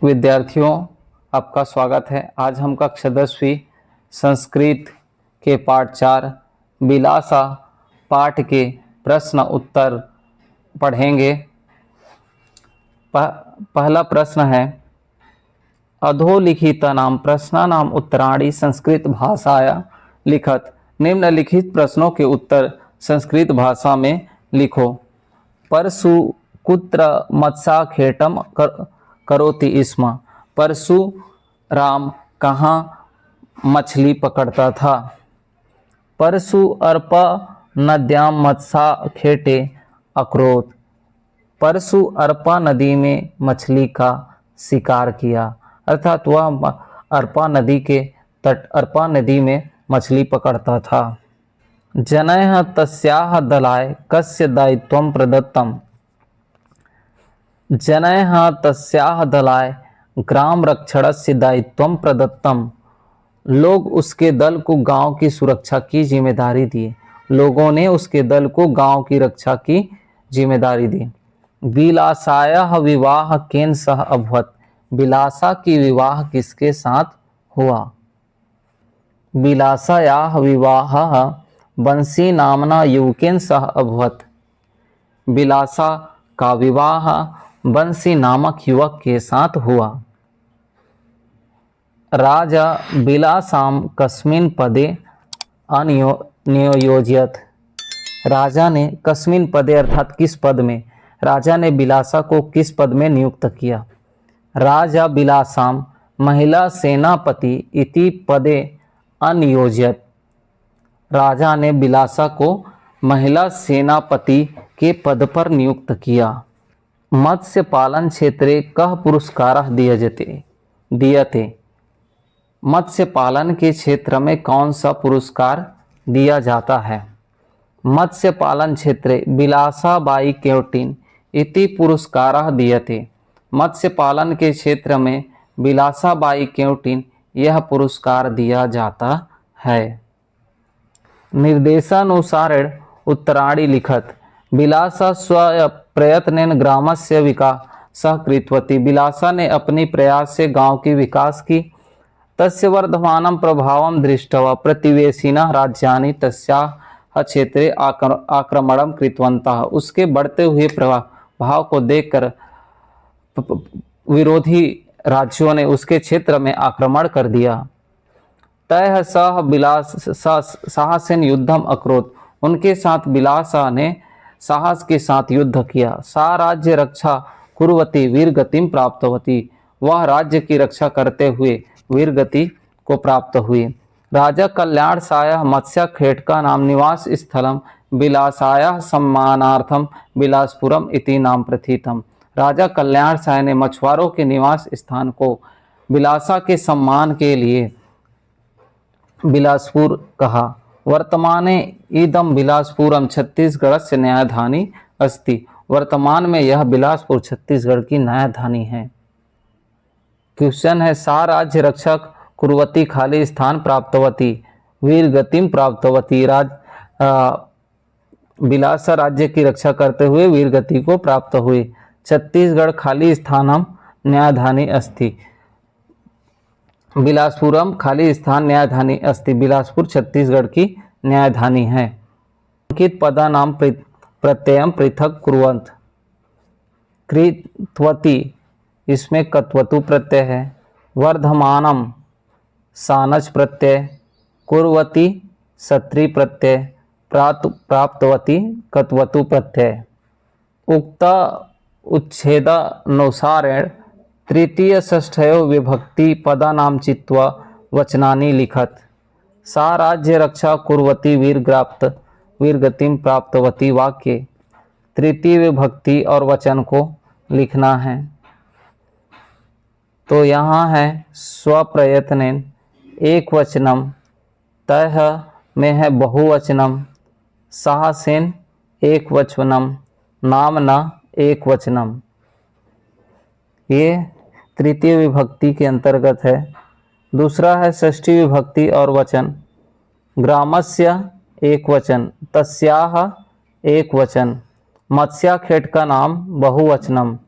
विद्यार्थियों, आपका स्वागत है। आज हम कक्षा 10वीं संस्कृत के पाठ 4 विलासा पाठ के प्रश्न उत्तर पढ़ेंगे। पहला प्रश्न है, अधोलिखितानां प्रश्नानां उत्तराणि संस्कृत भाषाया लिखत। निम्नलिखित प्रश्नों के उत्तर संस्कृत भाषा में लिखो। परशु कुत्र मत्स्याखेटम करोति स्म। परशुराम कहाँ मछली पकड़ता था। परशु अर्प नद्यां मत्स्याखेटे अकरोत। परशु अर्पा नदी में मछली का शिकार किया, अर्थात वह अर्पा नदी के तट अर्पा नदी में मछली पकड़ता था। जनैः तस्याः दलाय कस्य दायित्वं प्रदत्तम्। जनैः तस्याः दलाय ग्राम रक्षणस्य दायित्वं प्रदत्तम्। लोग उसके दल को गांव की सुरक्षा की जिम्मेदारी दिए। लोगों ने उसके दल को गांव की रक्षा की जिम्मेदारी दी। विलासायाः विवाह केन सह अभवत्। विलासा की विवाह किसके साथ हुआ। विलासायाः विवाहः बंसी नामना युवकेन सह अभवत्। विलासा का विवाह बंसी नामक युवक के साथ हुआ। राजा विलासाम कस्मिन् पदे नियोजयत्। राजा ने कस्मिन् पदे अर्थात किस पद में, राजा ने विलासा को किस पद में नियुक्त किया। राजा विलासाम महिला सेनापति इति पदे अनियोजयत्। राजा ने विलासा को महिला सेनापति के पद पर नियुक्त किया। मत्स्य पालन क्षेत्रे कः पुरस्कारः दीयते। मत्स्य पालन के क्षेत्र में कौन सा पुरस्कार दिया जाता है। मत्स्य पालन क्षेत्रे विलासाबाई केवटिन इति पुरस्कारः दीयते। मत्स्य पालन के क्षेत्र में विलासाबाई केवटिन यह पुरस्कार दिया जाता है। निर्देशानुसारेण उत्तराणि लिखत। विलासा स्वप्रयत्नेन ग्रामस्य विकासः कृतवती। विलासा ने अपनी प्रयास से गांव की विकास की। तस्य वर्धमानं प्रभावं दृष्ट्वा प्रतिवेशिनः राज्यानि तस्याः क्षेत्रे आक्रमणं कृतवन्तः। उसके बढ़ते हुए प्रभाव को देखकर विरोधी राज्यों ने उसके क्षेत्र में आक्रमण कर दिया। तैः सह विलासा साहसेन युद्धम अकरोत्। उनके साथ विलासा ने साहस के साथ युद्ध किया। सा राज्य रक्षा कुर्वती वीरगतिम प्राप्तवती। वह राज्य की रक्षा करते हुए वीरगति को प्राप्त हुई। राजा कल्याण सायः मत्स्याखेटका नाम निवास स्थलम विलासायाः सम्मानार्थम विलासपुरम इति नाम प्रथितम। राजा कल्याण साय ने मछुआरों के निवास स्थान को विलासा के सम्मान के लिए बिलासपुर कहा। वर्तमाने इदम बिलासपुरम छत्तीसगढ़ न्यायधानी अस्ति। वर्तमान में यह बिलासपुर छत्तीसगढ़ की न्यायधानी है। क्वेश्चन है, सा राज्य रक्षक कुर्वती खाली स्थान प्राप्तवती वीरगतिम प्राप्तवती। बिलासा राज्य की रक्षा करते हुए वीरगति को प्राप्त हुई। छत्तीसगढ़ खाली स्थानम न्यायधानी अस्ति। बिलासपुरम खाली स्थान न्यायधानी अस्ति। बिलासपुर छत्तीसगढ़ की न्यायधानी है। अंकित पदानाम प्रत्ययम पृथक कुर्वन्त। कृतवती इसमें कत्वतु प्रत्यय है। वर्धमानम सानच प्रत्यय। कुर्वती सत्री प्रत्यय। प्राप्तवती कत्वतु प्रत्यय। उक्त उच्छेदानुसारेण तृतीय षष्ठयो विभक्ति पदानां चित्वा वचनानि लिखत। सा राज्य रक्षा कुर्वती वीरगतिम प्राप्तवती। वाक्य तृतीय विभक्ति और वचन को लिखना है। तो यहाँ है स्वप्रयत्नेन एक वचनम, तैः में है बहुवचनम, साहसेन एक वचनम, नामना एक वचनम। ये तृतीय विभक्ति के अंतर्गत है। दूसरा है षष्ठी विभक्ति और वचन। ग्रामस्य एक वचन, तस्याः एक वचन, मत्स्याखेट का नाम बहुवचनम,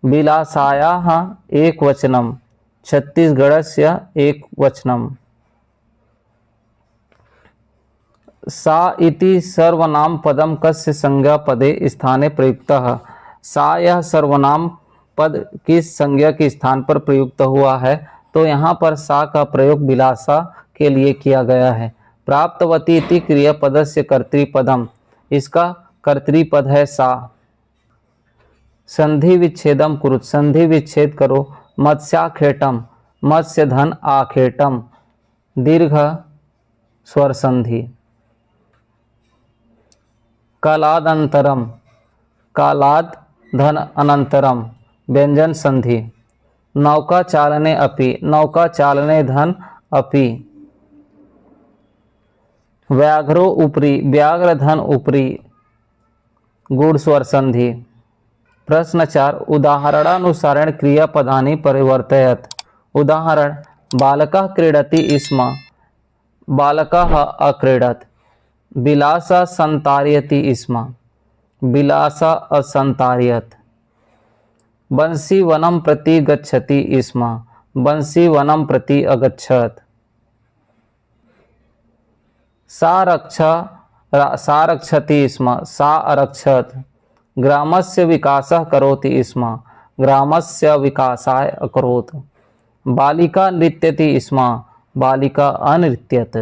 विलासायाः एकवचनं छत्तीसगढ़स्य एकवचनं। सा इति सर्वनाम पदम कस्य संज्ञा पदे स्थाने प्रयुक्तः। सा यह सर्वनाम पद किस संज्ञा के स्थान पर प्रयुक्त हुआ है? तो यहाँ पर सा का प्रयोग विलासा के लिए किया गया है। प्राप्तवती इति क्रियापदस्य कर्तृपदम, इसका कर्तृपद है सा। संधि विच्छेदम कुरुत, संधि विच्छेद करो। मत्स्याखेटम, मत्स्य धन आखेटम, दीर्घ स्वर संधि। कालादंतरम, कालाद धन अनंतरम, व्यंजन संधि। नौका चालने अपि, नौका चालने धन अपि। व्याघ्रो उपरि, व्याघ्र धन उपरि, गूढ़ स्वर संधि। प्रश्न 4, उदाहरणानुसारेण क्रियापदानि परिवर्तयत। उदाहरण, बालकः क्रीडति स्म, बालकः अक्रीडत्। विलासा संतार्यति स्म, विलासा असंतार्यत्। बंसी वनं प्रति गच्छति स्म, बंसी वनं प्रति अगच्छत्। सा रक्षति स्म, सा अरक्षत्। ग्रामस्य विकासः करोति स्म, ग्रामस्य विकासाय अकरोत्। बालिका नृत्यति स्म, बालिका अनृत्यत्।